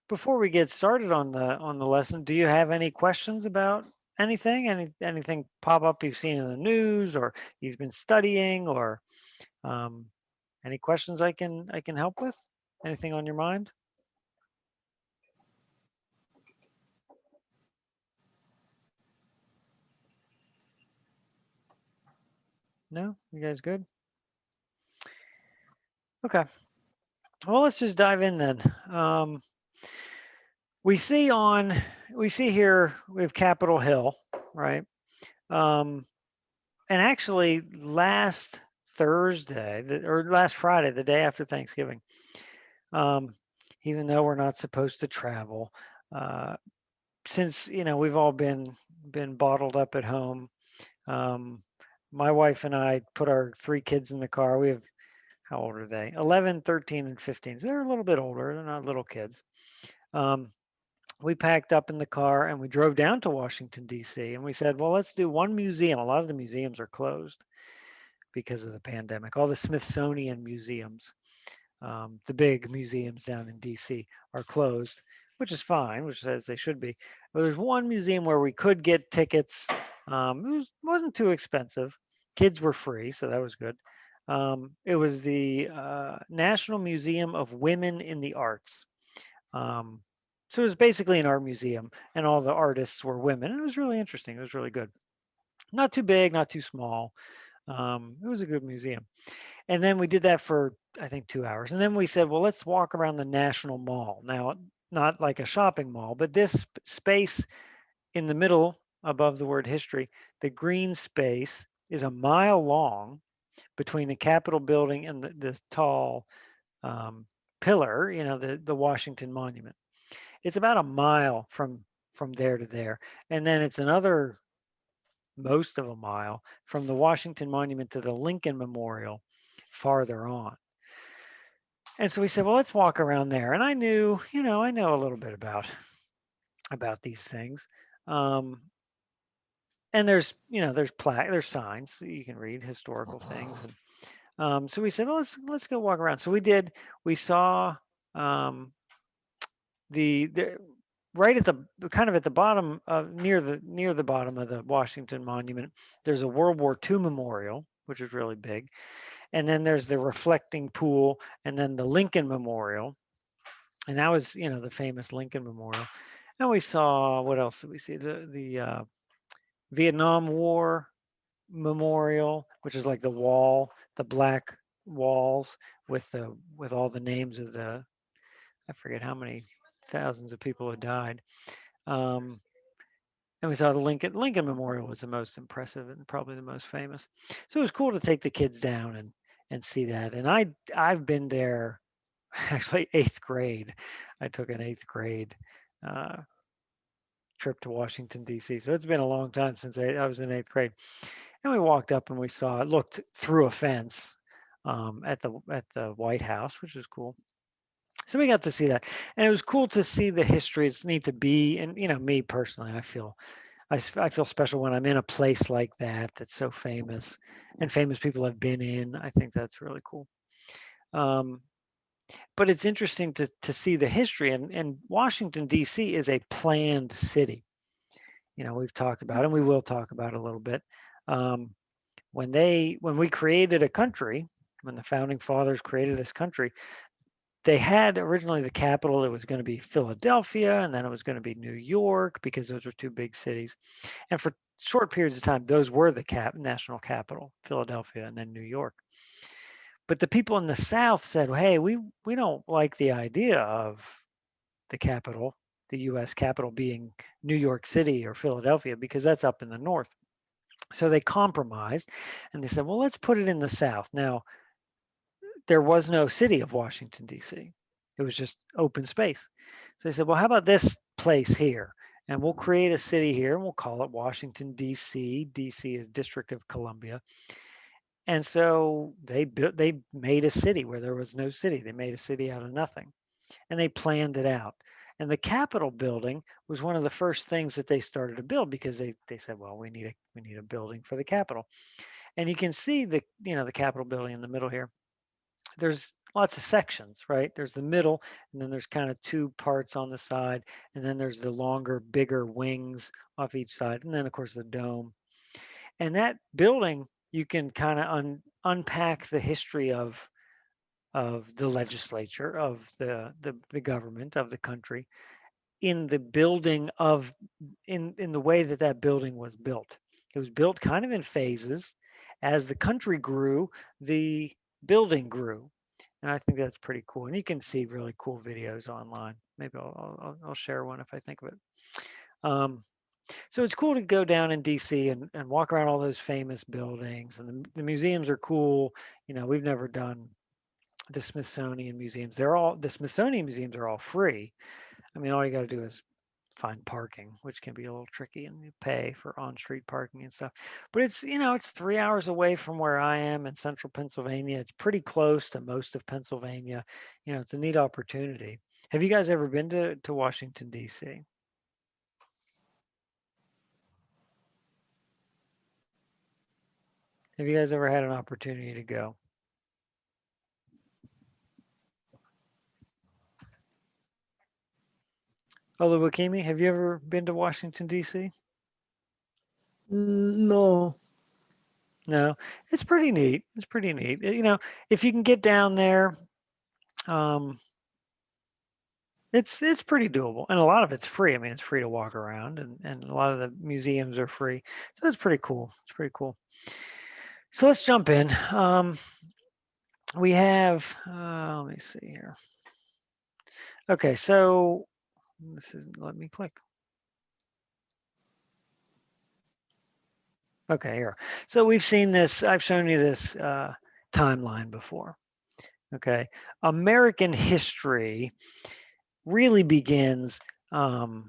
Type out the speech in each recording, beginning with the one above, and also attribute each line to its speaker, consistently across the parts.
Speaker 1: Before we get started on the lesson, do you have any questions about anything? Anything pop up you've seen in the news or you've been studying, or um, any questions I can help with? Anything on your mind? No? You guys good? Okay. Well, let's just dive in then. We see on we see here we have Capitol Hill, right? Um, and actually, last Thursday or last Friday, the day after Thanksgiving, um, even though we're not supposed to travel, uh, since we've all been bottled up at home. Um, my wife and I put our three kids in the car. We have, how old are they? 11, 13, and 15. So they're a little bit older. They're not little kids. Um, we packed up in the car and we drove down to Washington, D.C. And we said, well, let's do one museum. A lot of the museums are closed because of the pandemic. All the Smithsonian museums, the big museums down in D.C. are closed, which is fine, which says they should be. But there's one museum where we could get tickets. Wasn't too expensive. Kids were free, so that was good. It was the National Museum of Women in the Arts. Um, so it was basically an art museum, and all the artists were women. And it was really interesting. It was really good. Not too big, not too small. It was a good museum. And then we did that for, I think, 2 hours. And then we said, well, let's walk around the National Mall. Now, not like a shopping mall, but this space in the middle above the word history, the green space is a mile long between the Capitol building and this tall um, pillar, the Washington Monument. It's about a mile from there to there. And then it's another most of a mile from the Washington Monument to the Lincoln Memorial farther on. And so we said, well, let's walk around there. And I know a little bit about these things. Um, and there's signs that you can read historical things. And so we said, well, let's go walk around. So we did. We saw um, the right at the kind of at the bottom of near the bottom of the Washington Monument. There's a World War II memorial, which is really big. And then there's the reflecting pool, and then the Lincoln Memorial, and that was the famous Lincoln Memorial. And we saw, what else did we see? The Vietnam War Memorial, which is like the wall, the black walls with all the names of the, I forget how many thousands of people had died. Um, and we saw the Lincoln Memorial was the most impressive and probably the most famous. So it was cool to take the kids down and see that. And I've been there actually eighth grade. I took an eighth grade uh, trip to Washington, D.C. So it's been a long time since I was in eighth grade. And we walked up and we looked through a fence at the White House, which is cool. So we got to see that, and it was cool to see the history. It's neat to be, and me personally, I feel special when I'm in a place like that that's so famous, and famous people have been in. I think that's really cool. Um, but it's interesting to see the history, and Washington D.C. is a planned city. We've talked about, and we will talk about a little bit. Um, when we created a country, when the founding fathers created this country, they had originally the capital. It was going to be Philadelphia, and then it was going to be New York, because those were two big cities. And for short periods of time, those were the national capital, Philadelphia, and then New York. But the people in the South said, hey, we don't like the idea of the capital, the U.S. capital being New York City or Philadelphia, because that's up in the north. So they compromised and they said, well, let's put it in the South. Now, there was no city of Washington, D.C., it was just open space. So they said, well, how about this place here? And we'll create a city here and we'll call it Washington, D.C. D.C. is District of Columbia. And so they made a city where there was no city. They made a city out of nothing, and they planned it out. And the Capitol building was one of the first things that they started to build, because they said, well, we need a building for the Capitol. And you can see the Capitol building in the middle here. There's lots of sections, right? There's the middle, and then there's kind of two parts on the side, and then there's the longer, bigger wings off each side, and then of course the dome. And that building, you can kind of unpack the history of the legislature, of the government of the country in the building of in the way that that building was built. It was built kind of in phases. As the country grew, the building grew, and I think that's pretty cool. And you can see really cool videos online. Maybe I'll share one if I think of it. So it's cool to go down in DC and walk around all those famous buildings, and the museums are cool. You know, we've never done the Smithsonian museums. The Smithsonian museums are all free. I mean, all you got to do is find parking, which can be a little tricky, and you pay for on-street parking and stuff. But it's, you know, it's 3 hours away from where I am in central Pennsylvania. It's pretty close to most of Pennsylvania. You know, it's a neat opportunity. Have you guys ever been to Washington, D.C.? Have you guys ever had an opportunity to go? Oluwakemi, have you ever been to Washington, D.C.?
Speaker 2: No.
Speaker 1: No, it's pretty neat. It's pretty neat. You know, if you can get down there, um, it's pretty doable, and a lot of it's free. I mean, it's free to walk around, and a lot of the museums are free, so that's pretty cool. It's pretty cool. So let's jump in. We have, let me see here. Okay, so this is, let me click. Okay, here. So we've seen this. I've shown you this timeline before. Okay, American history really begins. Well,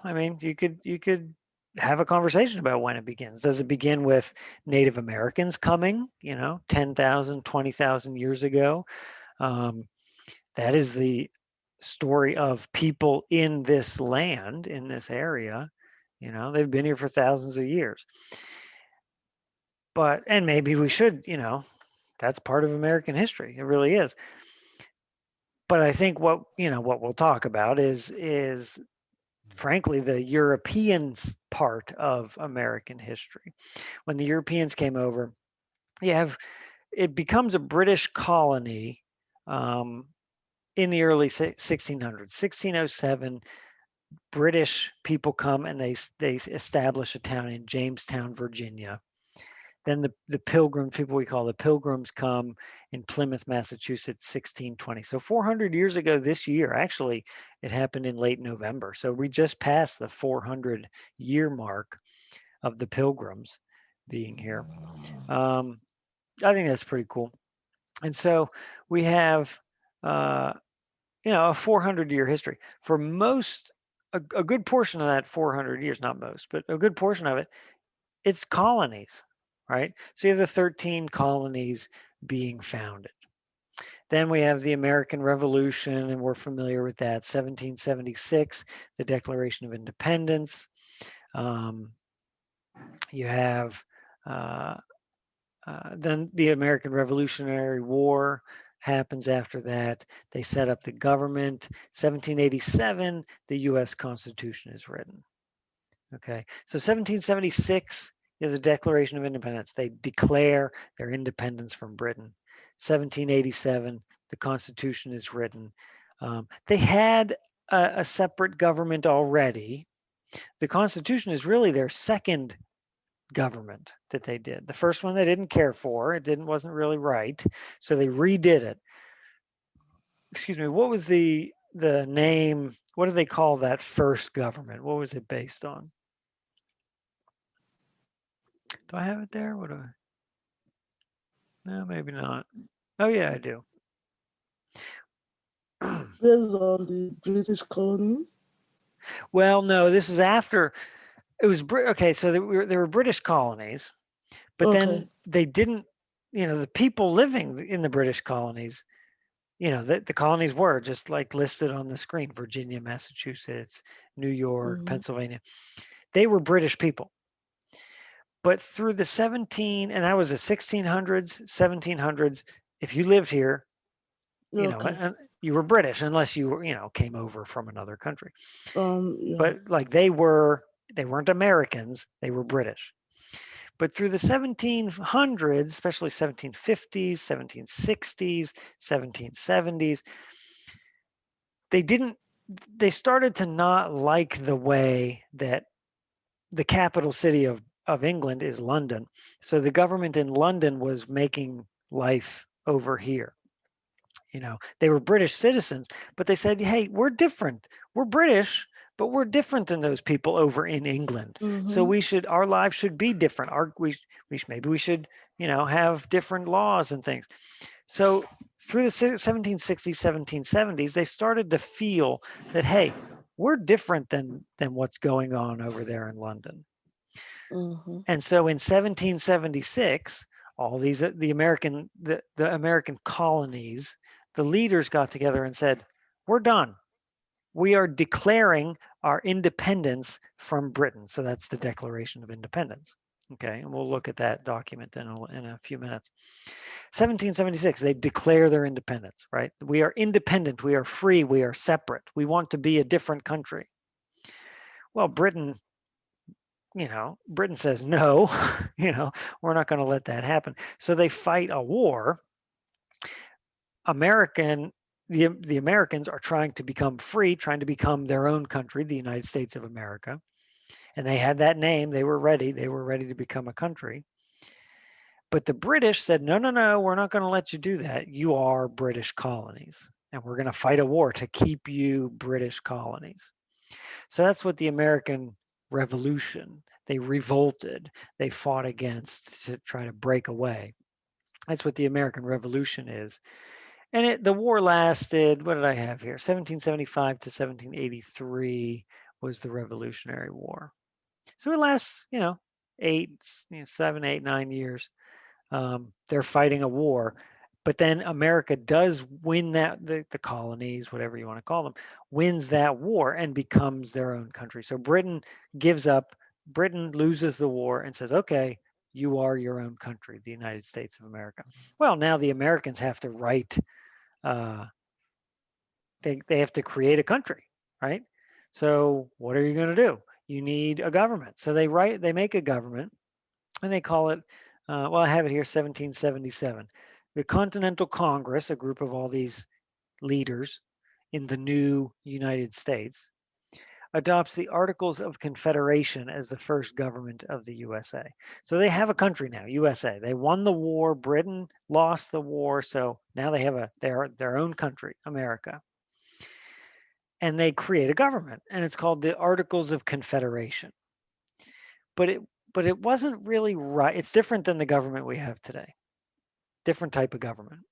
Speaker 1: I mean, you could have a conversation about when it begins. Does it begin with Native Americans coming, you know, 10,000, 20,000 years ago? That is the story of people in this land, in this area. You know, they've been here for thousands of years. But, and maybe we should, you know, that's part of American history. It really is. But I think what, you know, what we'll talk about is frankly the European part of American history. When the Europeans came over, you have, it becomes a British colony in the early 1600s. 1607, British people come and they establish a town in Jamestown, Virginia. Then the Pilgrims, people we call the Pilgrims, come in Plymouth, Massachusetts, 1620. So 400 years ago this year, actually, it happened in late November. So we just passed the 400-year mark of the Pilgrims being here. I think that's pretty cool. And so we have, you know, a 400-year history. For most, a good portion of that 400 years, not most, but a good portion of it, it's colonies, right? So you have the 13 colonies being founded. Then we have the American Revolution, and we're familiar with that. 1776, the Declaration of Independence. You have then the American Revolutionary War happens after that. They set up the government. 1787, the U.S. Constitution is written. Okay, so 1776 is a Declaration of Independence. They declare their independence from Britain. 1787, the Constitution is written. They had a separate government already. The Constitution is really their second government that they did. The first one they didn't care for. It wasn't really right, so they redid it. Excuse me. What was the name? What do they call that first government? What was it based on? Do I have it there? What do I? No, maybe not. Oh yeah, I do.
Speaker 2: Based on the British colony.
Speaker 1: Well, no, this is after it was okay. So there were British colonies, but then they didn't. You know, the people living in the British colonies, you know, the colonies were just like listed on the screen: Virginia, Massachusetts, New York, Pennsylvania. They were British people. But through the 17, and that was the 1600s, 1700s, if you lived here,
Speaker 2: Okay.
Speaker 1: and you were British unless you, came over from another country.
Speaker 2: Yeah.
Speaker 1: But like they weren't Americans, they were British. But through the 1700s, especially 1750s, 1760s, 1770s, they didn't they started to not like the way that the capital city of England is London. So the government in London was making life over here. They were British citizens, but they said, hey, we're different. We're British, but we're different than those people over in England. So
Speaker 2: Mm-hmm.
Speaker 1: our lives should be different. Maybe we should, have different laws and things. So through the 1760s, 1770s, they started to feel that, hey, we're different than what's going on over there in London.
Speaker 2: Mm-hmm.
Speaker 1: And so in 1776, all these the American colonies, the leaders got together and said, "We're done. We are declaring our independence from Britain." So that's the Declaration of Independence. Okay, and we'll look at that document in a few minutes. 1776, they declare their independence, right? We are independent, we are free, we are separate. We want to be a different country. Well, Britain says no, we're not going to let that happen. So they fight a war. The Americans are trying to become free, trying to become their own country, the United States of America. And they had that name. They were ready to become a country. But the British said, no, no, no, we're not going to let you do that. You are British colonies. And we're going to fight a war to keep you British colonies. So that's what the American Revolution, they revolted, they fought against to try to break away. That's what the American Revolution is. And the war lasted, what did I have here? 1775 to 1783 was the Revolutionary War. So it lasts, 7, 8, 9 years. They're fighting a war. But then America does win the colonies, whatever you want to call them, wins that war and becomes their own country. So Britain loses the war and says, okay, you are your own country, the United States of America. Well, now the Americans have to write, uh, they have to create a country, right? So what are you going to do? You need a government. So they make a government and they call it, well, I have it here, 1777. The Continental Congress, a group of all these leaders in the new United States, adopts the Articles of Confederation as the first government of the USA. So they have a country now, USA. They won the war. Britain lost the war. So now they have their own country, America. And they create a government, and it's called the Articles of Confederation. But it wasn't really right. It's different than the government we have today. Different type of government.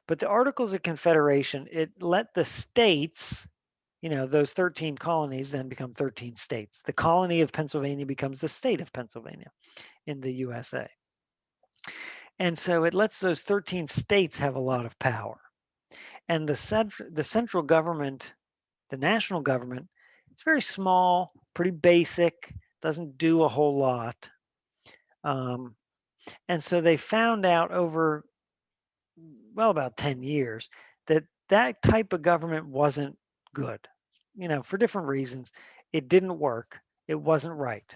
Speaker 1: But the Articles of Confederation, it let the states, those 13 colonies then become 13 states. The colony of Pennsylvania becomes the state of Pennsylvania in the USA. And so it lets those 13 states have a lot of power. And the central government, the national government, it's very small, pretty basic, doesn't do a whole lot. And so they found out over, well, about 10 years that type of government wasn't good, for different reasons. It didn't work. It wasn't right.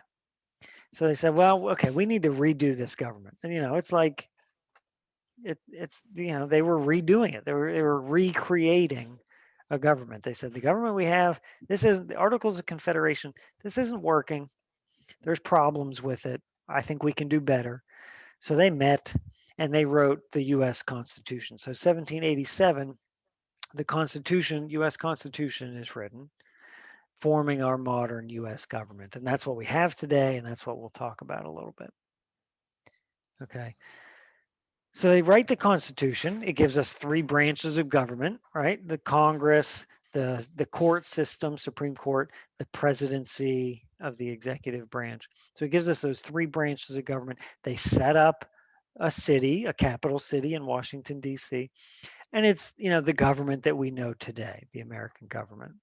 Speaker 1: So they said, well, okay, we need to redo this government. And, it's like, they were redoing it. They were recreating a government. They said, the government we have, this isn't the Articles of Confederation. This isn't working. There's problems with it. I think we can do better. So they met and they wrote the U.S. Constitution. So 1787, the Constitution, U.S. Constitution is written, forming our modern U.S. government. And that's what we have today, and that's what we'll talk about a little bit. Okay. So they write the Constitution. It gives us three branches of government, right? The Congress, the court system, Supreme Court, the presidency of the executive branch. So it gives us those three branches of government. They set up a city, a capital city in Washington, D.C., and it's, the government that we know today, the American government.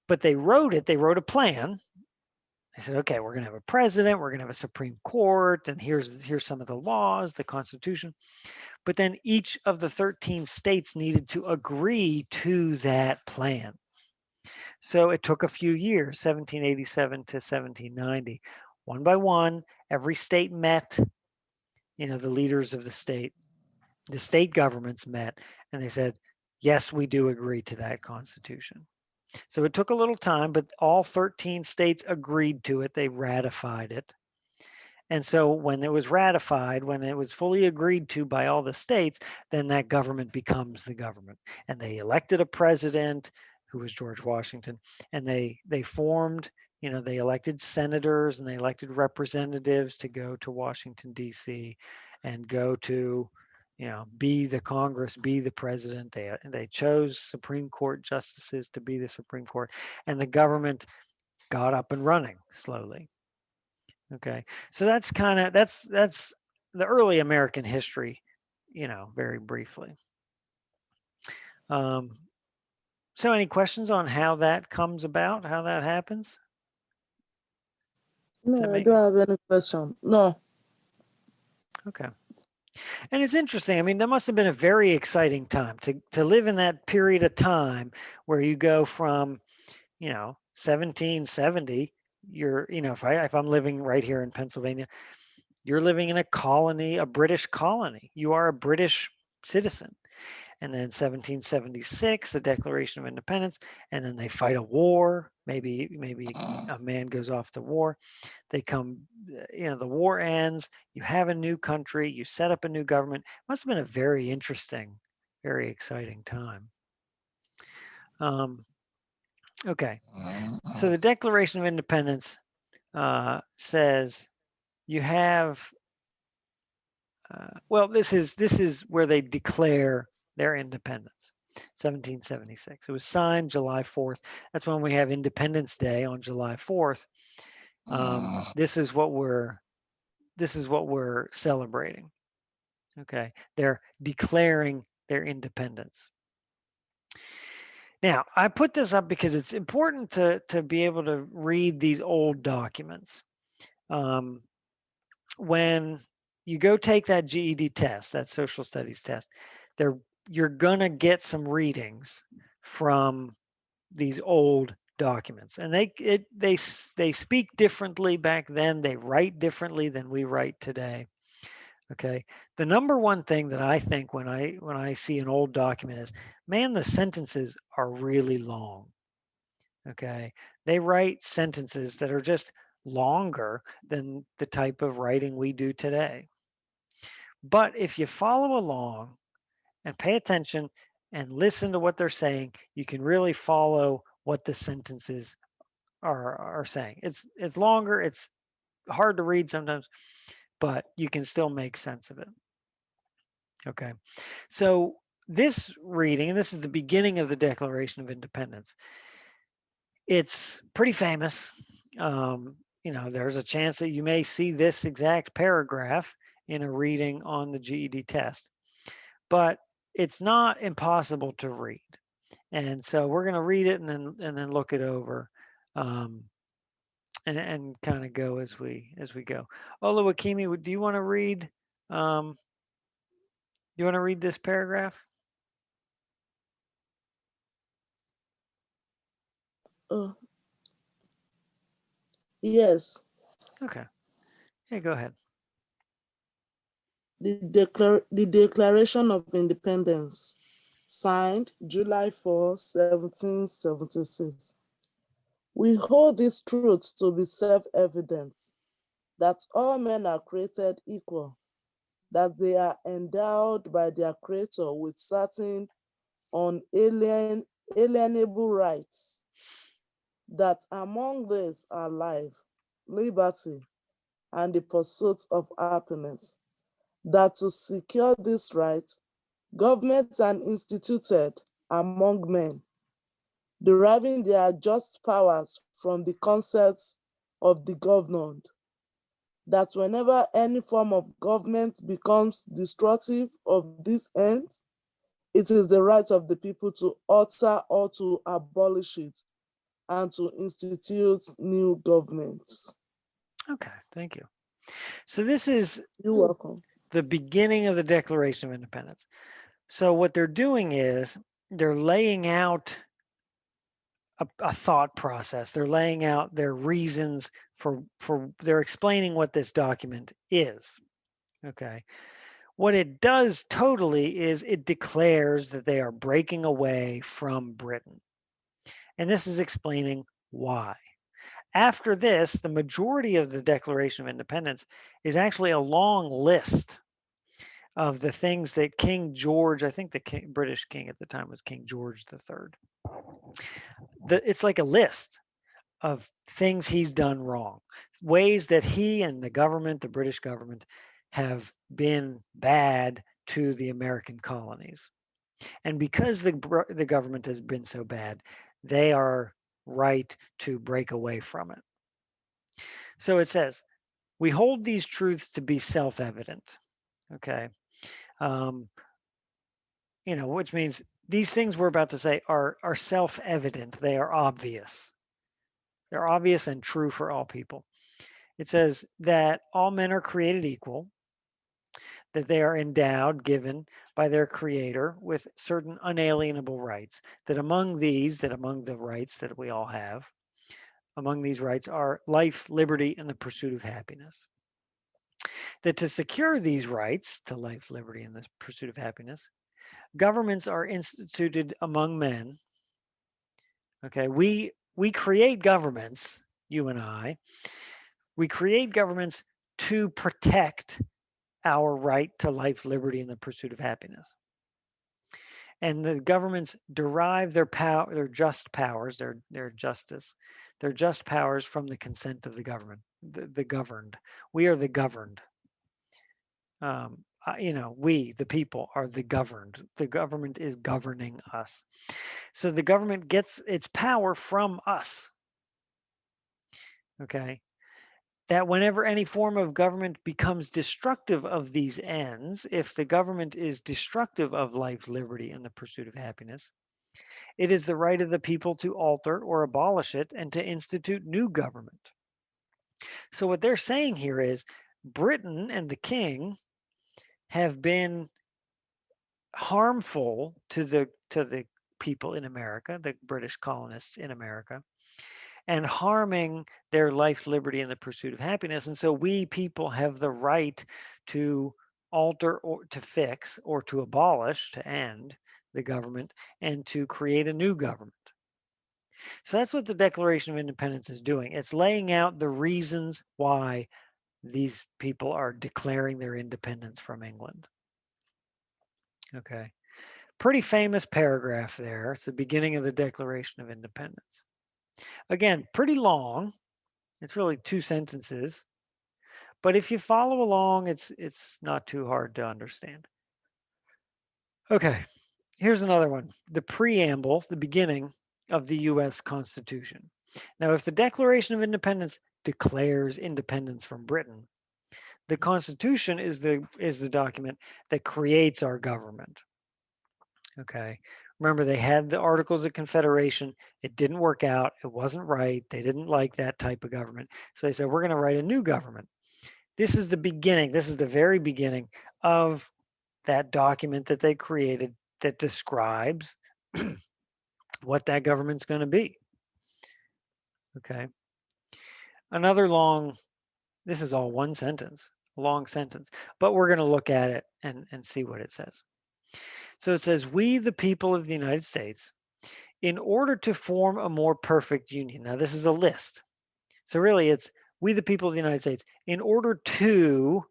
Speaker 1: But they wrote a plan, They said, okay, we're going to have a president, we're going to have a Supreme Court, and here's some of the laws, the Constitution. But then each of the 13 states needed to agree to that plan. So it took a few years, 1787 to 1790. One by one, every state met, the leaders of the state governments met, and they said, yes, we do agree to that Constitution. So it took a little time, but all 13 states agreed to it. They ratified it. And so when it was ratified, when it was fully agreed to by all the states, then that government becomes the government. And they elected a president who was George Washington, and they formed, they elected senators and they elected representatives to go to Washington D.C. and go to, be the Congress, be the president. They chose Supreme Court justices to be the Supreme Court, and the government got up and running slowly. Okay, so that's the early American history, very briefly. Um, so any questions on how that comes about, how that happens?
Speaker 2: No, I don't have any question. No.
Speaker 1: Okay. And it's interesting. I mean, that must have been a very exciting time to live in that period of time where you go from, 1770. If I'm living right here in Pennsylvania, you're living in a colony, a British colony. You are a British citizen. And then 1776, the Declaration of Independence, and then they fight a war. Maybe a man goes off to war. They come, the war ends. You have a new country. You set up a new government. Must have been a very interesting, very exciting time. Okay, so the Declaration of Independence says you have. Well, this is where they declare their independence. 1776. It was signed July 4th. That's when we have Independence Day on July 4th. This is what we're celebrating. Okay, they're declaring their independence. Now, I put this up because it's important to be able to read these old documents. When you go take that GED test, that social studies test, you're gonna get some readings from these old documents, and they speak differently back then. They write differently than we write today. Okay, the number one thing that I think when I see an old document is, man, the sentences are really long. Okay, they write sentences that are just longer than the type of writing we do today. But if you follow along and pay attention and listen to what they're saying, you can really follow what the sentences are saying. It's longer, it's hard to read sometimes, but you can still make sense of it. Okay, so this reading, and this is the beginning of the Declaration of Independence, it's pretty famous. There's a chance that you may see this exact paragraph in a reading on the GED test, but it's not impossible to read. And so we're going to read it and then look it over, and kind of go as we go. Oluwakemi, do you want to read? Do you want to read this paragraph?
Speaker 2: Yes.
Speaker 1: Okay. Yeah, go ahead.
Speaker 2: The Declaration of Independence, signed July 4, 1776. We hold these truths to be self-evident, that all men are created equal, that they are endowed by their Creator with certain unalienable rights, that among these are life, liberty, and the pursuit of happiness, that to secure these rights, governments are instituted among men, deriving their just powers from the concepts of the governed, that whenever any form of government becomes destructive of these ends, it is the right of the people to alter or to abolish it, and to institute new governments.
Speaker 1: Okay, thank you. So this is
Speaker 2: You're welcome.
Speaker 1: the beginning of the Declaration of Independence. So what they're doing is they're laying out a thought process. They're laying out their reasons for they're explaining what this document is. Okay. What it does totally is it declares that they are breaking away from Britain. And this is explaining why. After this, the majority of the Declaration of Independence is actually a long list of the things that King George, I think the British king at the time was King George III. It's like a list of things he's done wrong, ways that he and the government, the British government, have been bad to the American colonies. And because the government has been so bad, they are right to break away from it. So it says, we hold these truths to be self-evident. Okay. Um, which means these things we're about to say are self-evident. They are obvious. They're obvious and true for all people. It says that all men are created equal, that they are endowed, given by their creator with certain unalienable rights, that among the rights that we all have, among these rights are life, liberty, and the pursuit of happiness. That to secure these rights to life, liberty, and the pursuit of happiness, governments are instituted among men. Okay, we create governments, you and I, we create governments to protect our right to life, liberty, and the pursuit of happiness. And the governments derive their power, their just powers, their justice, their just powers from the consent of the government, the governed. We are the governed. We, the people, are the governed. The government is governing us. So the government gets its power from us. Okay. That whenever any form of government becomes destructive of these ends, if the government is destructive of life, liberty, and the pursuit of happiness, it is the right of the people to alter or abolish it and to institute new government. So what they're saying here is Britain and the king have been harmful to the people in America, the British colonists in America, and harming their life, liberty, and the pursuit of happiness. And so we people have the right to alter or to fix or to abolish, to end the government and to create a new government. So that's what the Declaration of Independence is doing. It's laying out the reasons why these people are declaring their independence from England. Okay. Pretty famous paragraph there. It's the beginning of the Declaration of Independence. Again, pretty long. It's really 2 sentences. But if you follow along, it's not too hard to understand. Okay, here's another one. The preamble, the beginning of the US Constitution. Now, if the Declaration of Independence declares independence from Britain, the Constitution is the document that creates our government. Okay. Remember, they had the Articles of Confederation. It didn't work out. It wasn't right. They didn't like that type of government. So they said, we're going to write a new government. This is the beginning. This is the very beginning of that document that they created that describes what that government's going to be. Okay. Another long, this is all one sentence, a long sentence, but we're going to look at it and see what it says. So it says, we, the people of the United States, in order to form a more perfect union. Now, this is a list. So really, it's we, the people of the United States, in order to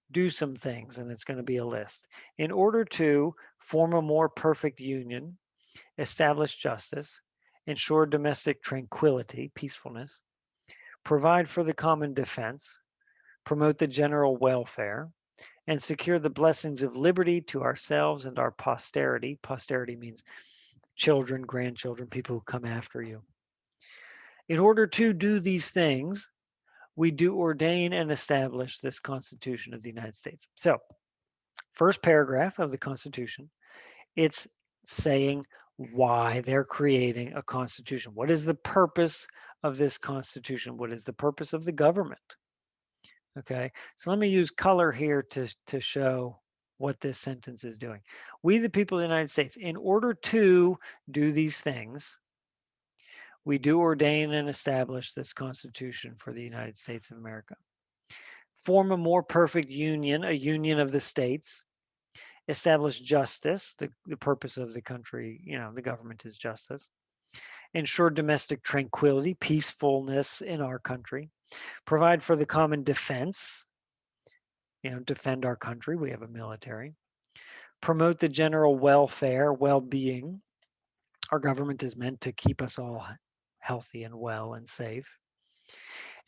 Speaker 1: do some things, and it's going to be a list. In order to form a more perfect union, establish justice, ensure domestic tranquility, peacefulness, provide for the common defense, promote the general welfare, and secure the blessings of liberty to ourselves and our posterity. Posterity means children, grandchildren, people who come after you. In order to do these things, we do ordain and establish this Constitution of the United States. So, first paragraph of the Constitution, it's saying why they're creating a constitution. What is the purpose of this constitution? What is the purpose of the government? Okay, so let me use color here to show what this sentence is doing. We, the people of the United States, in order to do these things, we do ordain and establish this Constitution for the United States of America. Form a more perfect union, a union of the states. Establish justice, the purpose of the country, the government is justice. Ensure domestic tranquility, peacefulness in our country. Provide for the common defense, defend our country. We have a military. Promote the general welfare, well-being. Our government is meant to keep us all healthy and well and safe.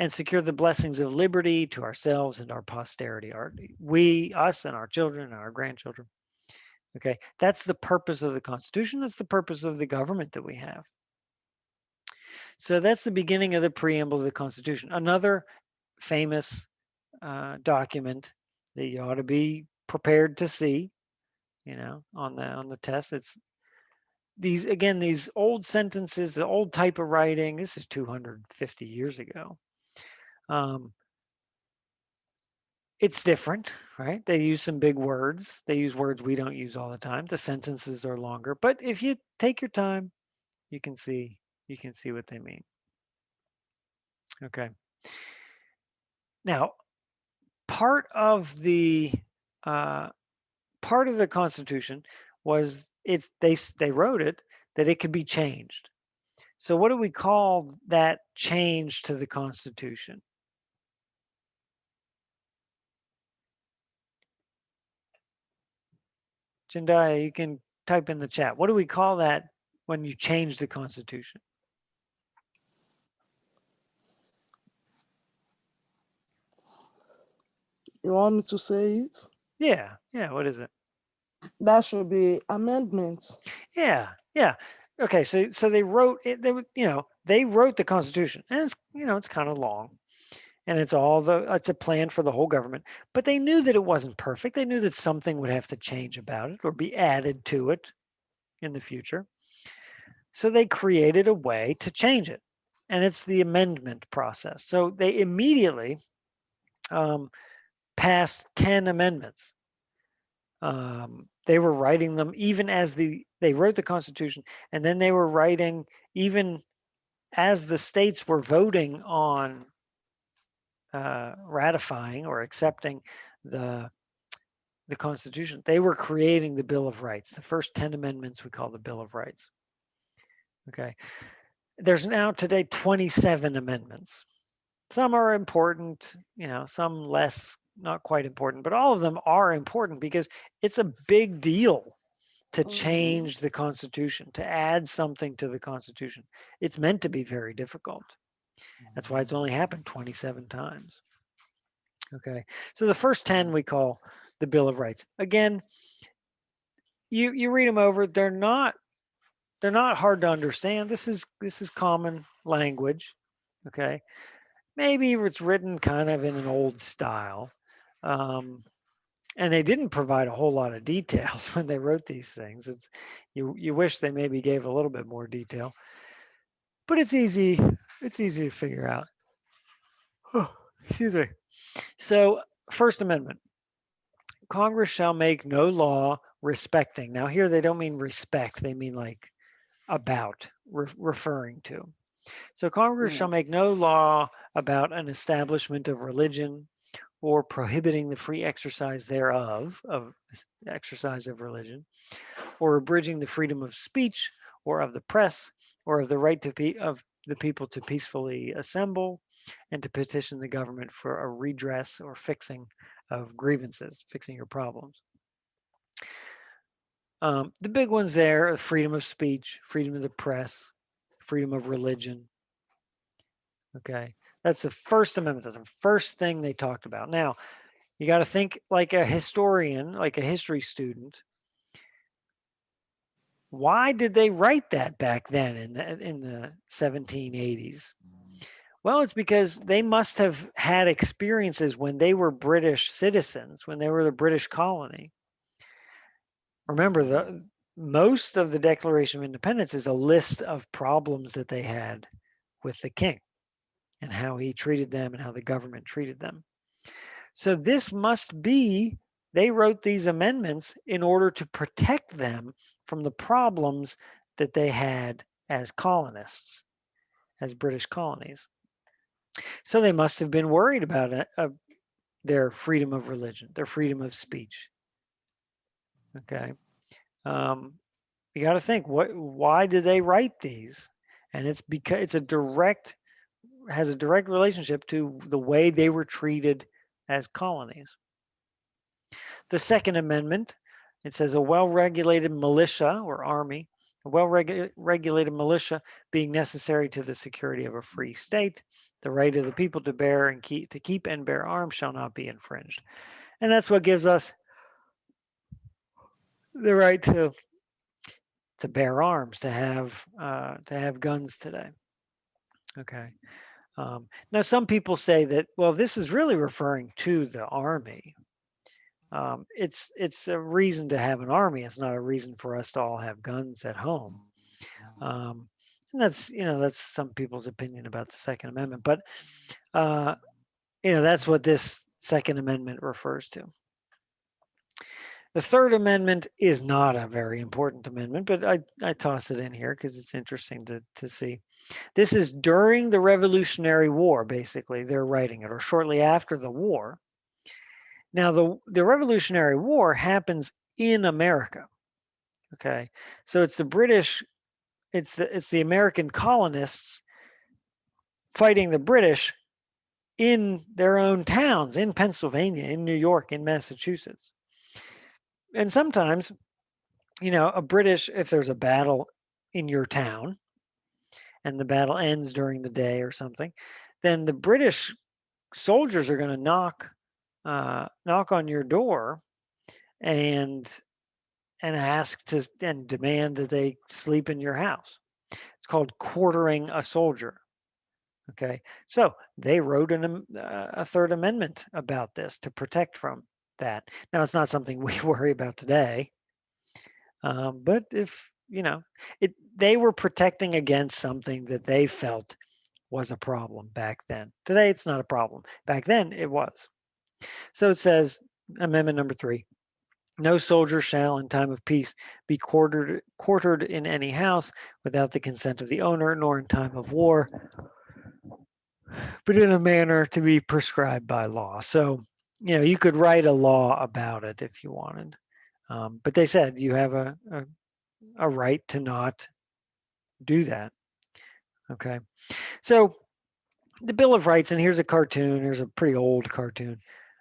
Speaker 1: And secure the blessings of liberty to ourselves and our posterity, us and our children and our grandchildren. Okay, that's the purpose of the Constitution. That's the purpose of the government that we have. So that's the beginning of the preamble of the Constitution. Another famous document that you ought to be prepared to see, on the test. It's these old sentences, the old type of writing. This is 250 years ago. It's different, right? They use some big words. They use words we don't use all the time. The sentences are longer, but if you take your time, you can see what they mean. Okay. Now, part of the Constitution was they wrote it that it could be changed. So what do we call that change to the Constitution? Jendaya, you can type in the chat. What do we call that when you change the Constitution?
Speaker 2: You want me to say it?
Speaker 1: Yeah. What is it?
Speaker 2: That should be amendments.
Speaker 1: Yeah. Okay, so they wrote it. They wrote the Constitution, and it's kind of long, and it's a plan for the whole government. But they knew that it wasn't perfect. They knew that something would have to change about it or be added to it in the future. So they created a way to change it, and it's the amendment process. So they immediately passed 10 amendments. They were writing them even as they wrote the Constitution, and then they were writing even as the states were voting on ratifying or accepting the Constitution. They were creating the Bill of Rights. The first 10 amendments we call the Bill of Rights. Okay. There's now today 27 amendments. Some are important, some less, not quite important, but all of them are important because it's a big deal to change the Constitution, to add something to the Constitution. It's meant to be very difficult. That's why it's only happened 27 times. Okay, so the first 10 we call the Bill of Rights. Again, you read them over. They're not hard to understand. This is common language. Okay, maybe it's written kind of in an old style. And they didn't provide a whole lot of details when they wrote these things. You wish they maybe gave a little bit more detail, but it's easy to figure out. Oh, excuse me. So, First Amendment: Congress shall make no law respecting. Now here they don't mean respect; they mean like about, referring to. So Congress shall make no law about an establishment of religion, or prohibiting the free exercise thereof, of exercise of religion, or abridging the freedom of speech, or of the press, or of the right of the people to peacefully assemble and to petition the government for a redress or fixing of grievances, fixing your problems. The big ones there are freedom of speech, freedom of the press, freedom of religion. Okay, that's the First Amendment. That's the first thing they talked about. Now, you got to think like a historian, like a history student. Why did they write that back then in the 1780s? Well, it's because they must have had experiences when they were British citizens, when they were the British colony. Remember, most of the Declaration of Independence is a list of problems that they had with the king and how he treated them and how the government treated them. So this must be, they wrote these amendments in order to protect them from the problems that they had as colonists, as British colonies. So they must have been worried about their freedom of religion, their freedom of speech. Okay. You got to think, why did they write these? And it's because it's has a direct relationship to the way they were treated as colonies. The Second Amendment, it says a well-regulated militia or army, a well-regulated militia being necessary to the security of a free state, the right of the people to bear and keep and bear arms shall not be infringed. And that's what gives us the right to bear arms, to have guns today. Okay. Now, some people say that, well, this is really referring to the army. It's a reason to have an army. It's not a reason for us to all have guns at home. And that's some people's opinion about the Second Amendment. But that's what this Second Amendment refers to. The Third Amendment is not a very important amendment, but I toss it in here because it's interesting to see. This is during the Revolutionary War, basically, they're writing it, or shortly after the war. Now, the Revolutionary War happens in America. Okay, so it's the British, it's the American colonists fighting the British in their own towns, in Pennsylvania, in New York, in Massachusetts. And sometimes, if there's a battle in your town and the battle ends during the day or something, then the British soldiers are going to knock on your door and ask and demand that they sleep in your house. It's called quartering a soldier. Okay, so they wrote a Third Amendment about this to protect from that. Now, it's not something we worry about today, but if they were protecting against something that they felt was a problem back then. Today, it's not a problem. Back then, it was. So it says, Amendment number 3, no soldier shall in time of peace be quartered in any house without the consent of the owner, nor in time of war, but in a manner to be prescribed by law. So, you could write a law about it if you wanted. But they said you have a right to not do that. Okay. So the Bill of Rights, and here's a cartoon, here's a pretty old cartoon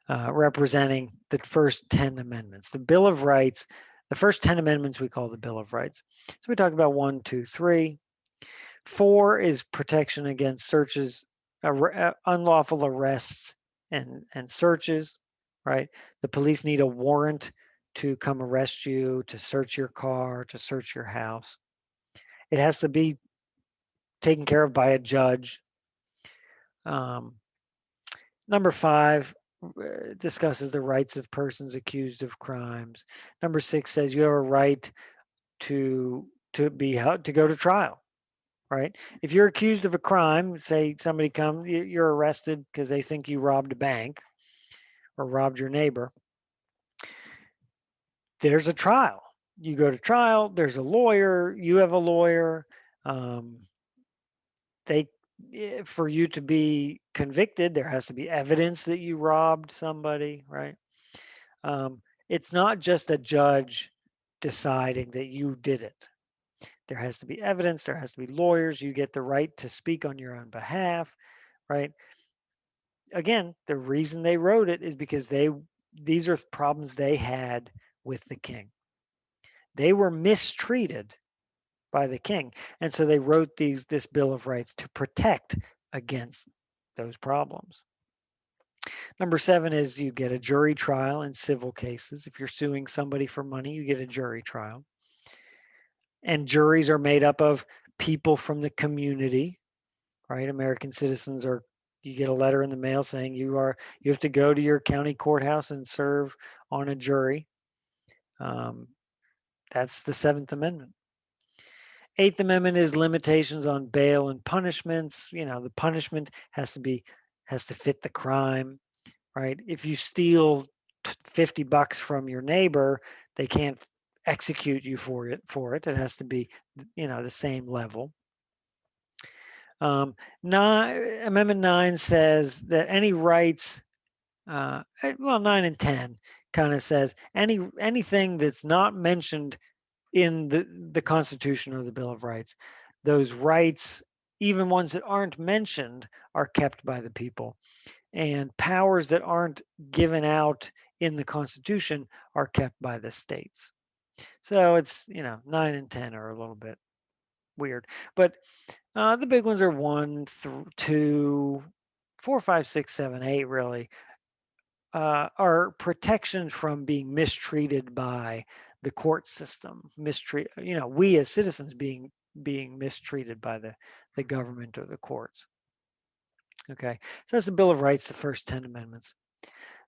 Speaker 1: representing the first 10 amendments. The Bill of Rights, the first 10 amendments we call the Bill of Rights. So we talked about 1, 2, 3. 4 is protection against searches, unlawful arrests and searches, right? The police need a warrant to come arrest you, to search your car, to search your house. It has to be taken care of by a judge. Number 5 discusses the rights of persons accused of crimes. Number 6 says you have a right to go to trial, right? If you're accused of a crime, say somebody you're arrested because they think you robbed a bank or robbed your neighbor, there's a trial. You go to trial, there's a lawyer, you have a lawyer. For you to be convicted, there has to be evidence that you robbed somebody, right? It's not just a judge deciding that you did it. There has to be evidence, there has to be lawyers, you get the right to speak on your own behalf, right? Again, the reason they wrote it is because these are problems they had with the king. They were mistreated by the king, and so they wrote this Bill of Rights to protect against those problems. Number 7 is you get a jury trial in civil cases. If you're suing somebody for money, you get a jury trial. And juries are made up of people from the community, right? American citizens you get a letter in the mail saying you have to go to your county courthouse and serve on a jury. That's the Seventh Amendment. Eighth Amendment is limitations on bail and punishments. The punishment has to fit the crime, right? If you steal $50 from your neighbor, they can't execute you for it. It has to be, the same level. Amendment 9 says that any rights, 9 and 10 kind of says anything that's not mentioned in the Constitution or the Bill of Rights, those rights, even ones that aren't mentioned, are kept by the people. And powers that aren't given out in the Constitution are kept by the states. So it's, 9 and 10 are a little bit weird. But the big ones are 1 through 2, 4, 5, 6, 7, 8 really are protections from being mistreated by the court system. We as citizens being mistreated by the government or the courts. Okay, so that's the Bill of Rights, the first 10 amendments.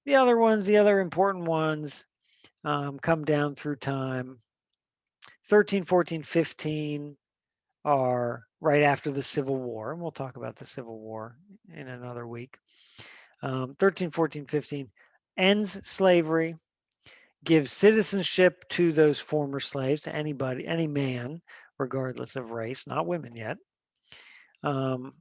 Speaker 1: The other important ones come down through time. 13, 14, 15 are right after the Civil War, and we'll talk about the Civil War in another week. 13, 14, 15 ends slavery, gives citizenship to those former slaves, to anybody, any man, regardless of race, not women yet. And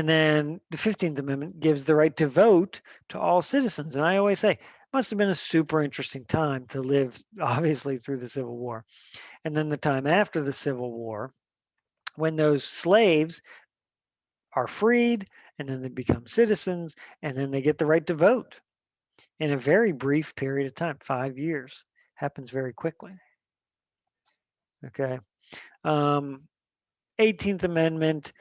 Speaker 1: then the 15th Amendment gives the right to vote to all citizens. And I always say, it must have been a super interesting time to live, obviously, through the Civil War. And then the time after the Civil War, when those slaves are freed, and then they become citizens, and then they get the right to vote in a very brief period of time, 5 years. Happens very quickly. Okay. 18th Amendment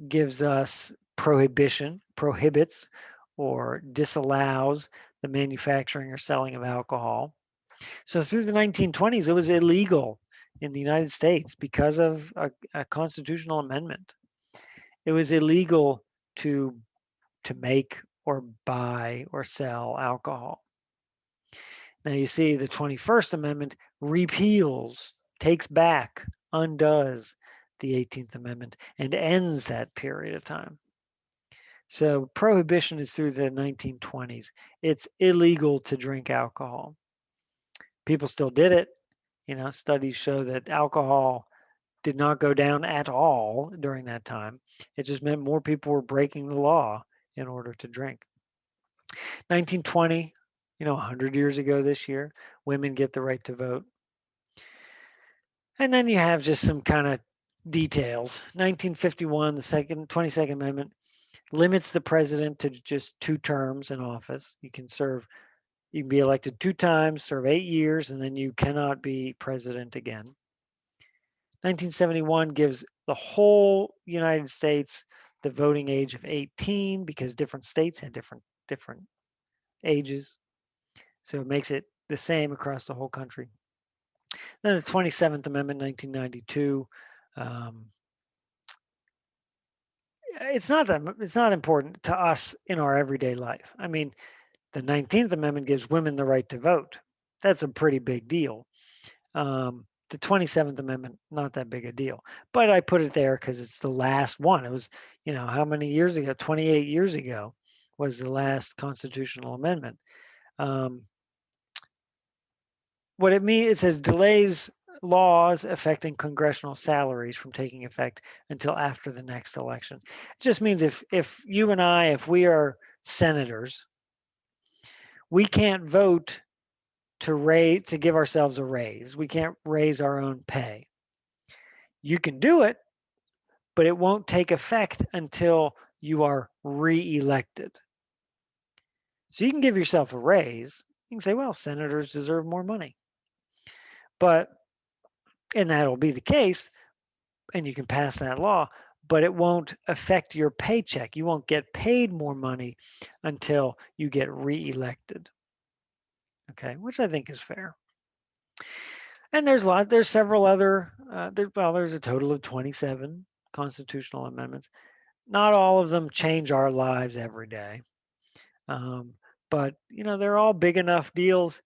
Speaker 1: gives us prohibits or disallows the manufacturing or selling of alcohol. So through the 1920s, it was illegal in the United States because of a constitutional amendment. It was illegal to make or buy or sell alcohol. Now you see the 21st Amendment repeals, takes back, undoes the 18th Amendment and ends that period of time. So prohibition is through the 1920s. It's illegal to drink alcohol. People still did it. Studies show that alcohol did not go down at all during that time. It just meant more people were breaking the law in order to drink. 1920, 100 years ago this year, women get the right to vote. And then you have just some kind of details. 1951, the 22nd Amendment limits the president to just 2 terms in office. You can be elected 2 times, serve 8 years, and then you cannot be president again. 1971 gives the whole United States the voting age of 18 because different states had different ages. So it makes it the same across the whole country. Then the 27th Amendment, 1992. It's not important to us in our everyday life. I mean, the 19th Amendment gives women the right to vote. That's a pretty big deal. The 27th Amendment, not that big a deal. But I put it there because it's the last one. It was, how many years ago? 28 years ago was the last constitutional amendment. What it means, it says delays laws affecting congressional salaries from taking effect until after the next election. It just means if you and I, if we are senators, we can't vote to give ourselves a raise. We can't raise our own pay. You can do it, but it won't take effect until you are re-elected. So you can give yourself a raise. You can say, well, senators deserve more money. And that'll be the case, and you can pass that law, but it won't affect your paycheck. You won't get paid more money until you get re-elected. Okay, which I think is fair. And there's several other, there's a total of 27 constitutional amendments. Not all of them change our lives every day. But, they're all big enough deals.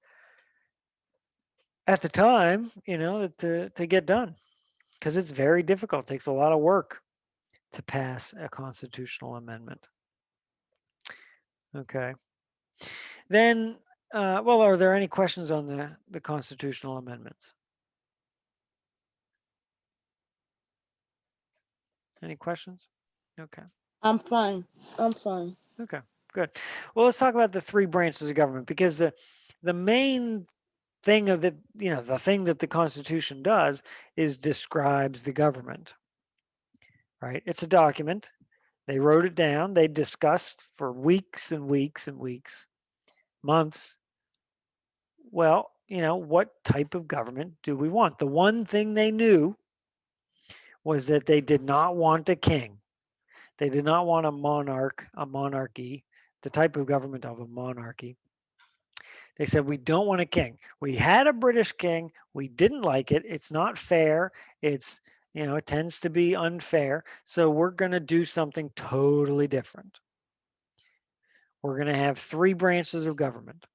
Speaker 1: at the time, to get done because it's very difficult. It takes a lot of work to pass a constitutional amendment. Okay. Then, well, are there any questions on the constitutional amendments? Any questions? Okay.
Speaker 2: I'm fine. I'm fine.
Speaker 1: Okay. Good. Well, let's talk about the three branches of government because the main thing of the thing that the Constitution does is describes the government, right? It's a document. They wrote it down. They discussed for weeks and weeks and weeks, months. Well, what type of government do we want? The one thing they knew was that they did not want a king. They did not want a monarch, a monarchy, the type of government of a monarchy. They said, we don't want a king. We had a British king. We didn't like it. It's not fair. It tends to be unfair. So we're going to do something totally different. We're going to have three branches of government.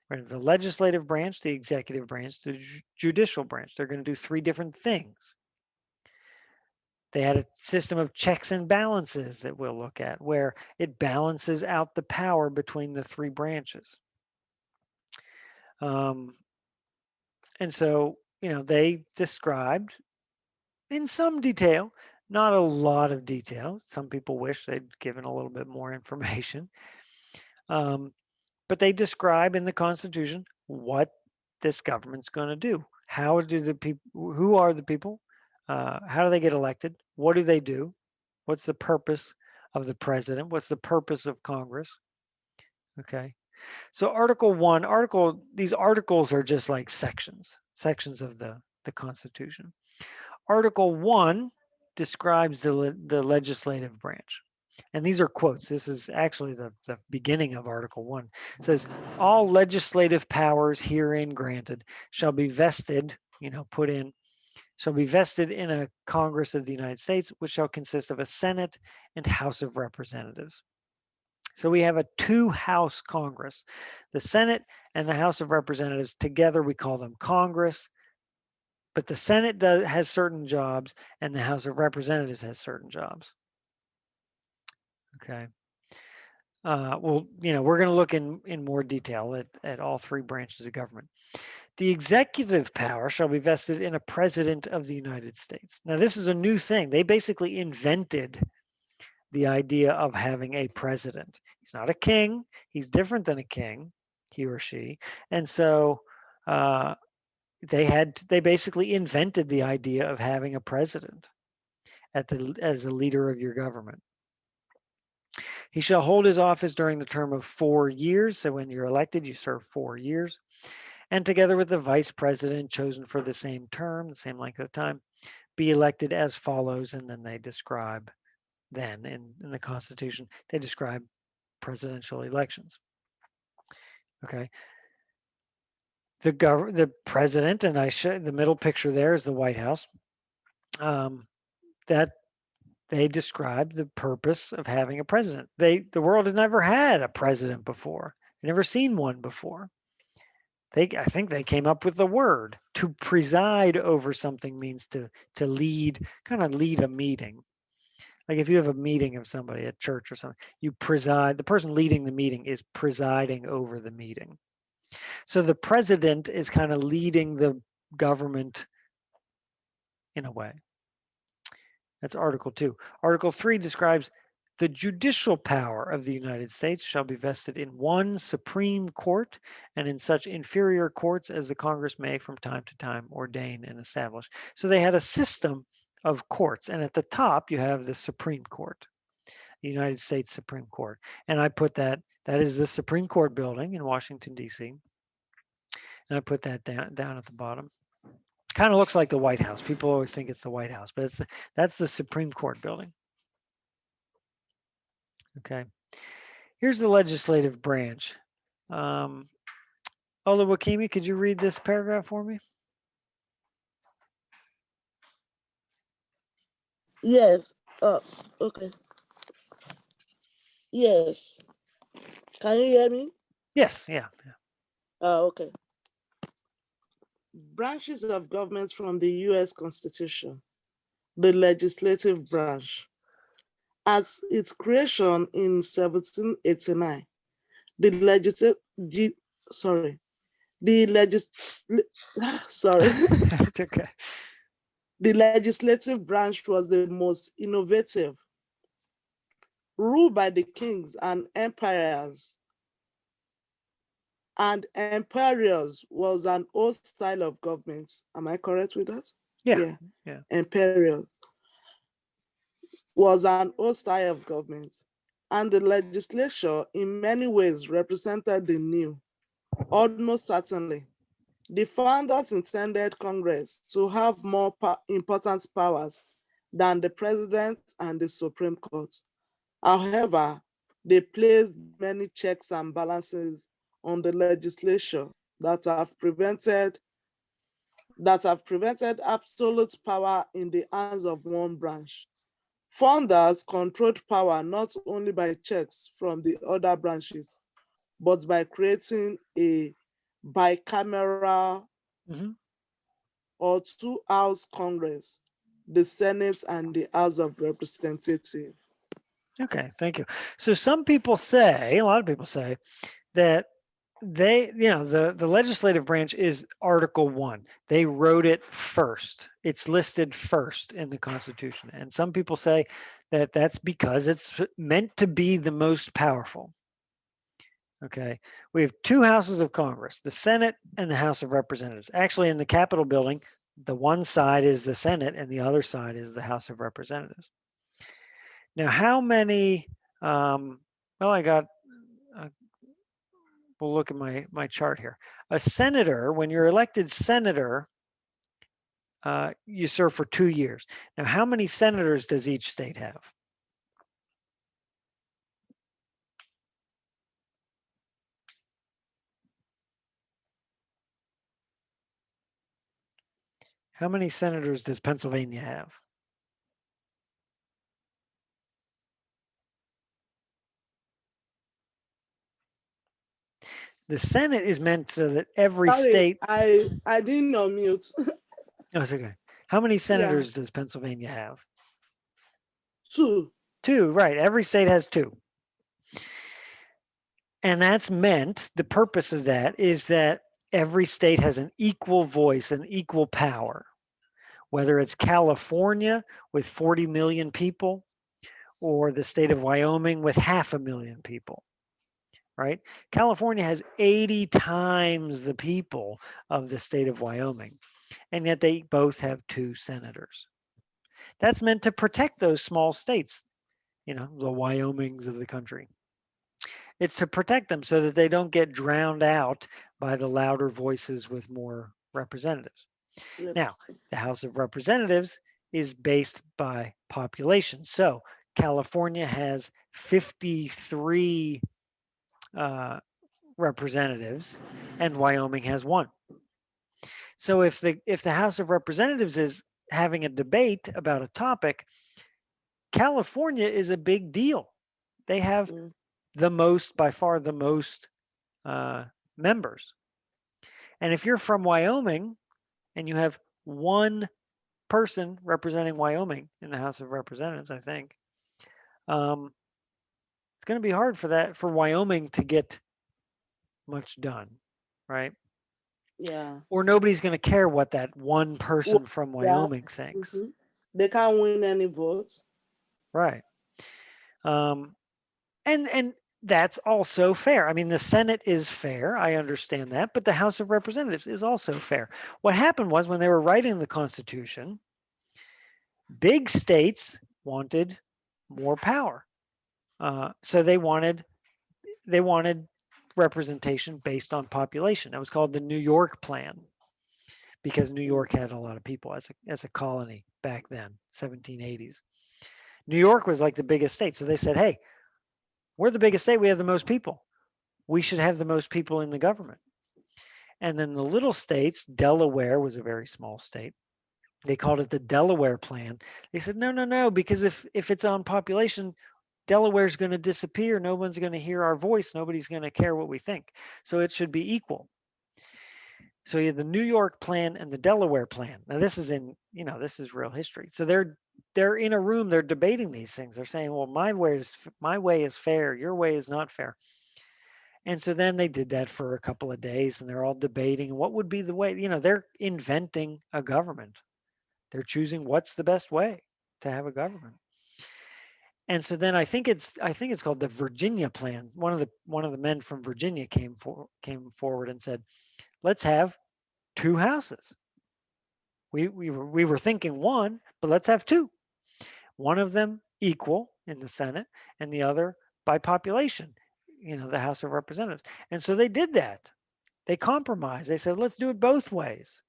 Speaker 1: We're going to have the legislative branch, the executive branch, the judicial branch. They're going to do three different things. They had a system of checks and balances that we'll look at where it balances out the power between the three branches. And so, they described in some detail, not a lot of detail. Some people wish they'd given a little bit more information. But they describe in the Constitution what this government's going to do. How do the people, who are the people? How do they get elected? What do they do? What's the purpose of the president? What's the purpose of Congress? Okay. So Article 1, these articles are just like sections of the Constitution. Article 1 describes the legislative branch. And these are quotes. This is actually the beginning of Article 1. It says, all legislative powers herein granted shall be vested, shall be vested in a Congress of the United States, which shall consist of a Senate and House of Representatives. So we have a two-house Congress. The Senate and the House of Representatives together, we call them Congress. But the Senate has certain jobs and the House of Representatives has certain jobs. Okay. Well, we're going to look in more detail at all three branches of government. The executive power shall be vested in a president of the United States. Now, this is a new thing. They basically invented the idea of having a president. He's not a king. He's different than a king, he or she. And so they basically invented the idea of having a president as a leader of your government. He shall hold his office during the term of 4 years. So when you're elected, you serve 4 years. And together with the vice president chosen for the same term, the same length of time, be elected as follows. And then they describe then in the Constitution, they describe presidential elections. Okay. The president, and the middle picture there is the White House. That they describe the purpose of having a president. The world had never had a president before. They'd never seen one before. I think they came up with the word. To preside over something means to lead, kind of lead a meeting. Like if you have a meeting of somebody at church or something, you preside. The person leading the meeting is presiding over the meeting. So the president is kind of leading the government in a way. That's Article 2. Article 3 describes the judicial power of the United States shall be vested in one Supreme Court and in such inferior courts as the Congress may from time to time ordain and establish. So they had a system of courts. And at the top, you have the Supreme Court, the United States Supreme Court. And I put that is the Supreme Court building in Washington, D.C. And I put that down at the bottom. Kind of looks like the White House. People always think it's the White House, but that's the Supreme Court building. Okay. Here's the legislative branch. Ola Wakimi, could you read this paragraph for me?
Speaker 2: Yes. Okay. Yes. Can you hear me?
Speaker 1: Yes. Yeah.
Speaker 2: Okay. Branches of government from the US Constitution. The legislative branch. At its creation in 1789, the legislative, sorry, the legis, sorry,
Speaker 1: It's okay.
Speaker 2: the legislative branch was the most innovative, ruled by the kings and empires. And imperials was an old style of government. Am I correct with that?
Speaker 1: Yeah.
Speaker 2: Yeah.
Speaker 1: Yeah.
Speaker 2: Imperial was an old style of government. And the legislature in many ways represented the new, almost certainly. The founders intended Congress to have more important powers than the president and the Supreme Court. However, they placed many checks and balances on the legislature that have prevented absolute power in the hands of one branch. Founders controlled power not only by checks from the other branches, but by creating a bicameral
Speaker 1: Mhm.
Speaker 2: or two-house Congress, the Senate and the House of Representatives.
Speaker 1: Okay, thank you. So some people say, a lot of people say that the legislative branch is Article 1. They wrote it first. It's listed first in the Constitution. And some people say that that's because it's meant to be the most powerful. Okay. We have two houses of Congress, the Senate and the House of Representatives. Actually, in the Capitol building, the one side is the Senate and the other side is the House of Representatives. Now, how many, well, I got, we'll look at my chart here. A senator, when you're elected senator, you serve for 2 years. Now, how many senators does each state have? How many senators does Pennsylvania have? The Senate is meant so that every
Speaker 2: Sorry,
Speaker 1: state.
Speaker 2: I didn't unmute.
Speaker 1: Oh, it's okay. How many
Speaker 2: Yeah,
Speaker 1: senators does Pennsylvania have?
Speaker 2: two.
Speaker 1: 2, right. Every state has 2. And that's meant, the purpose of that is that every state has an equal voice and equal power. Whether it's California with 40 million people or the state of Wyoming with 500,000 people, right? California has 80 times the people of the state of Wyoming, and yet they both have 2 senators. That's meant to protect those small states, the Wyomings of the country. It's to protect them so that they don't get drowned out by the louder voices with more representatives. Now, the House of Representatives is based by population. So California has 53 representatives and Wyoming has 1. So if the House of Representatives is having a debate about a topic, California is a big deal. They have by far the most members. And if you're from Wyoming and you have 1 person representing Wyoming in the House of Representatives, I think, it's going to be hard for Wyoming to get much done, right?
Speaker 2: Yeah.
Speaker 1: Or nobody's going to care what that 1 person from
Speaker 2: Yeah.
Speaker 1: Wyoming thinks.
Speaker 2: They can't win any votes.
Speaker 1: Right. And that's also fair. I mean, the Senate is fair. I understand that, but the House of Representatives is also fair. What happened was when they were writing the Constitution, big states wanted more power. So they wanted representation based on population. It was called the New York Plan because New York had a lot of people as a colony back then, 1780s. New York was like the biggest state. So they said, hey, we're the biggest state. We have the most people. We should have the most people in the government. And then the little states, Delaware was a very small state. They called it the Delaware Plan. They said, no, no, no, because if it's on population, Delaware's going to disappear. No one's going to hear our voice. Nobody's going to care what we think. So it should be equal. So you have the New York plan and the Delaware plan. Now this is this is real history. So they're in a room, they're debating these things. They're saying, well, my way is fair, your way is not fair. And so then they did that for a couple of days and they're all debating what would be the way, they're inventing a government. They're choosing what's the best way to have a government. And so then I think it's called the Virginia plan. One of the men from Virginia came forward and said, let's have two houses. We were thinking one, but let's have two. One of them equal in the Senate and the other by population, the House of Representatives. And so they did that. They compromised. They said, let's do it both ways.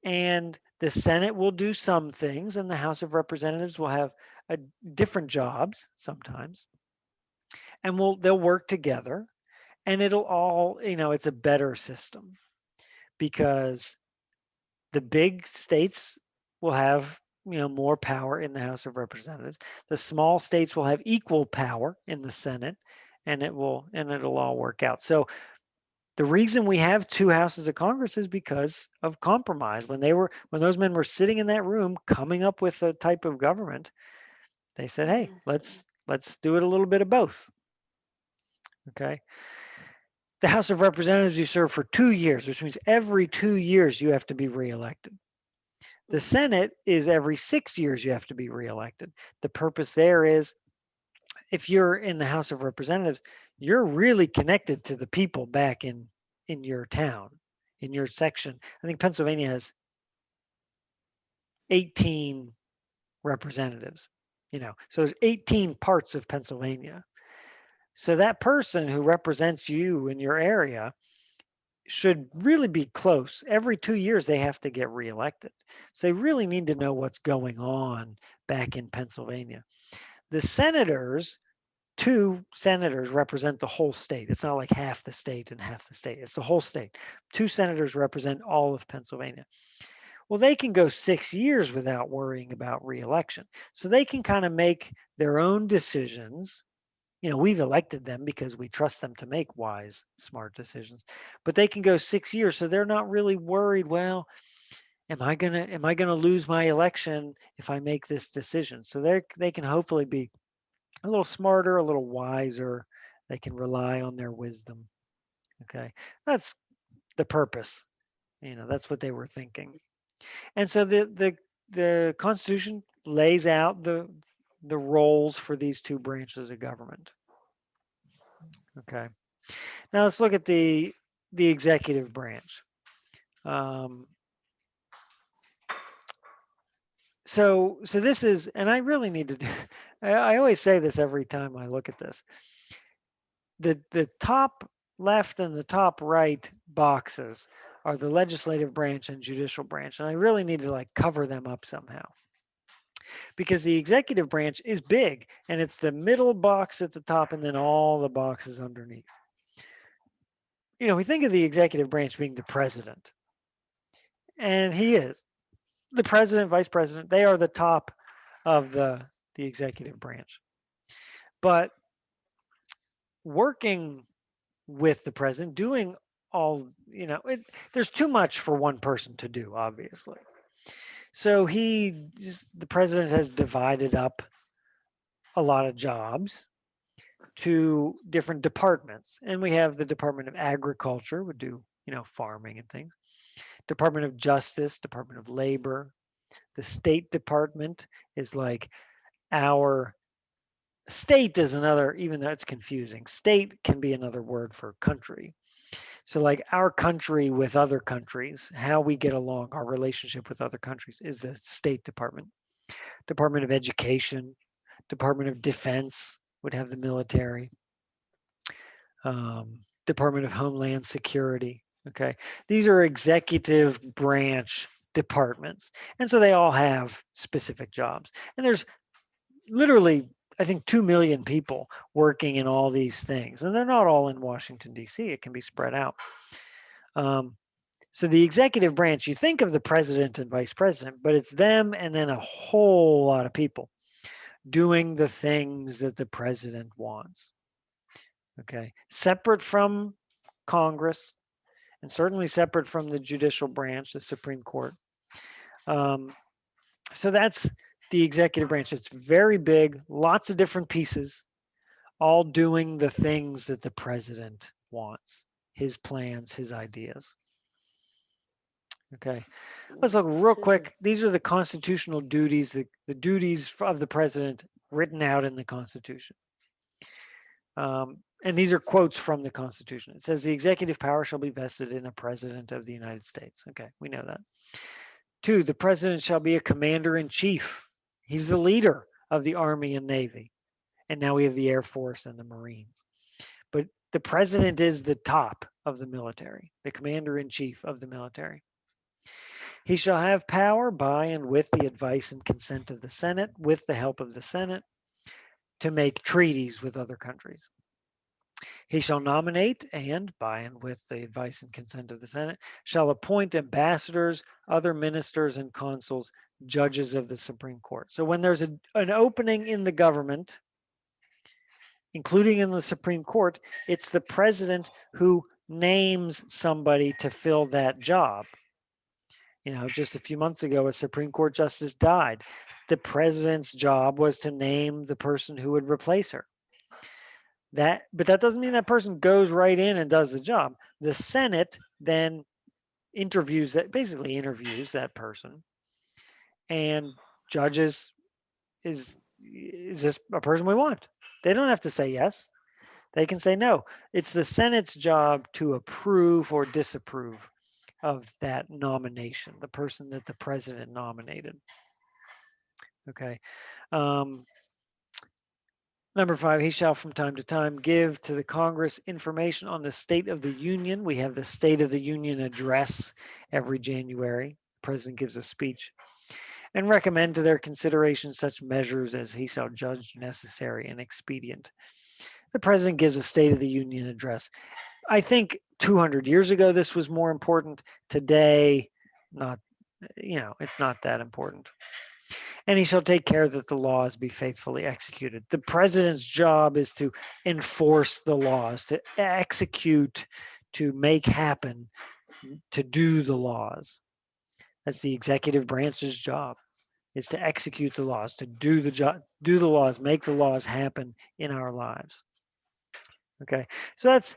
Speaker 1: And the Senate will do some things, and the House of Representatives will have different jobs sometimes, and they'll work together, and it'll all, it's a better system because the big states will have more power in the House of Representatives. The small states will have equal power in the Senate, and it'll all work out. So the reason we have two houses of Congress is because of compromise. When those men were sitting in that room coming up with a type of government, they said, hey, let's do it a little bit of both. Okay. The House of Representatives, you serve for 2 years, which means every 2 years you have to be reelected. The Senate is every 6 years you have to be reelected. The purpose there is if you're in the House of Representatives, you're really connected to the people back in your town, in your section. I think Pennsylvania has 18 representatives, so there's 18 parts of Pennsylvania. So that person who represents you in your area should really be close. Every 2 years, they have to get reelected. So they really need to know what's going on back in Pennsylvania. The senators, 2 senators represent the whole state. It's not like half the state and half the state. It's the whole state. 2 senators represent all of Pennsylvania. Well, they can go 6 years without worrying about reelection. So they can kind of make their own decisions. We've elected them because we trust them to make wise, smart decisions. But they can go 6 years, so they're not really worried. Well, am I gonna lose my election if I make this decision? So they can hopefully be a little smarter, a little wiser. They can rely on their wisdom. Okay, that's the purpose. That's what they were thinking. And so the Constitution lays out the roles for these two branches of government. Okay. Now let's look at the executive branch. Um, so this is, and I really need to do. I always say this every time I look at this. The top left and the top right boxes are the legislative branch and judicial branch, and I really need to like cover them up somehow because the executive branch is big and it's the middle box at the top and then all the boxes underneath. We think of the executive branch being the president, and he is. The president, vice president, they are the top of the executive branch. But working with the president, doing all, there's too much for one person to do, obviously. So the president has divided up a lot of jobs to different departments. And we have the Department of Agriculture, would do, farming and things. Department of Justice, Department of Labor. The State Department is like our state is another, even though it's confusing. State can be another word for country. So like our country with other countries, how we get along, our relationship with other countries is the State Department. Department of Education, Department of Defense would have the military. Department of Homeland Security. Okay. These are executive branch departments. And so they all have specific jobs. And there's literally, I think, 2 million people working in all these things. And they're not all in Washington, D.C. It can be spread out. So the executive branch, you think of the president and vice president, but it's them and then a whole lot of people doing the things that the president wants. Okay. Separate from Congress. and certainly separate from the judicial branch, the Supreme Court. So that's the executive branch. It's very big, lots of different pieces, all doing the things that the president wants, his plans, his ideas. Okay, let's look real
Speaker 2: Okay.
Speaker 1: quick. These are the constitutional duties, the duties of the president written out in the Constitution. And these are quotes from the Constitution. It says the executive power shall be vested in a president of the United States. Okay, we know that. 2, the president shall be a commander in chief. He's the leader of the Army and Navy. And now we have the Air Force and the Marines. But the president is the top of the military, the commander in chief of the military. He shall have power by and with the advice and consent of the Senate, with the help of the Senate, to make treaties with other countries. He shall nominate and, by and with the advice and consent of the Senate, shall appoint ambassadors, other ministers and consuls, judges of the Supreme Court. So when there's an opening in the government, including in the Supreme Court, it's the president who names somebody to fill that job. Just a few months ago, a Supreme Court justice died. The president's job was to name the person who would replace her. But that doesn't mean that person goes right in and does the job. The Senate then basically interviews that person and judges, is this a person we want? They don't have to say yes. They can say no. It's the Senate's job to approve or disapprove of that nomination, the person that the president nominated. Okay. Number 5, he shall from time to time give to the Congress information on the state of the Union. We have the State of the Union address every January. The president gives a speech. And recommend to their consideration such measures as he shall judge necessary and expedient. The president gives a State of the Union address. I think 200 years ago this was more important. Today, it's not that important. And he shall take care that the laws be faithfully executed. The president's job is to enforce the laws, to execute, to make happen, to do the laws. That's the executive branch's job, is to execute the laws, to do the laws, make the laws happen in our lives. Okay, so that's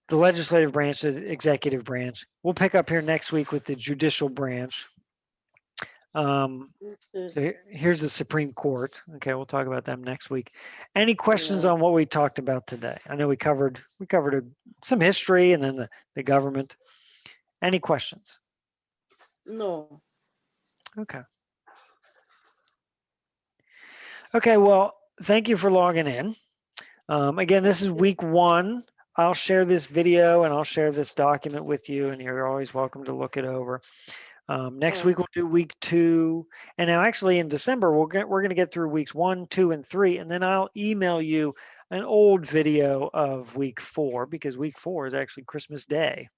Speaker 1: the legislative branch, the executive branch. We'll pick up here next week with the judicial branch. So here's the Supreme Court. Okay, we'll talk about them next week. Any questions on what we talked about today? I know we covered some history and then the government. Any questions?
Speaker 2: No.
Speaker 1: Okay. Okay, well, thank you for logging in. Again, this is week 1. I'll share this video and I'll share this document with you, and you're always welcome to look it over. Next week we'll do week 2, and now actually in December we're going to get through weeks 1, 2, and 3, and then I'll email you an old video of week 4, because week 4 is actually Christmas Day.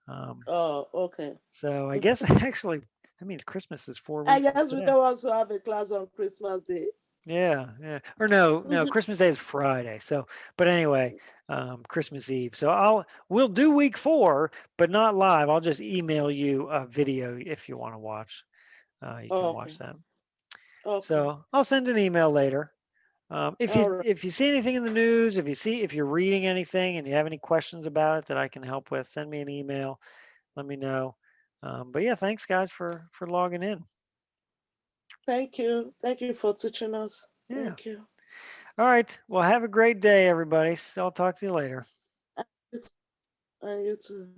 Speaker 2: Okay.
Speaker 1: So I guess actually that means Christmas is 4 weeks.
Speaker 2: I guess we don't also have a class on Christmas Day.
Speaker 1: Yeah. Or no, Christmas Day is Friday. So, but anyway, Christmas Eve. So we'll do week 4, but not live. I'll just email you a video if you want to watch. You can watch that. Okay. So I'll send an email later. If you see anything in the news, if you're reading anything and you have any questions about it that I can help with, send me an email. Let me know. But yeah, thanks guys for logging in.
Speaker 2: Thank you. Thank you for teaching us.
Speaker 1: Yeah.
Speaker 2: Thank you.
Speaker 1: All right. Well, have a great day, everybody. I'll talk to you later.
Speaker 2: And you too.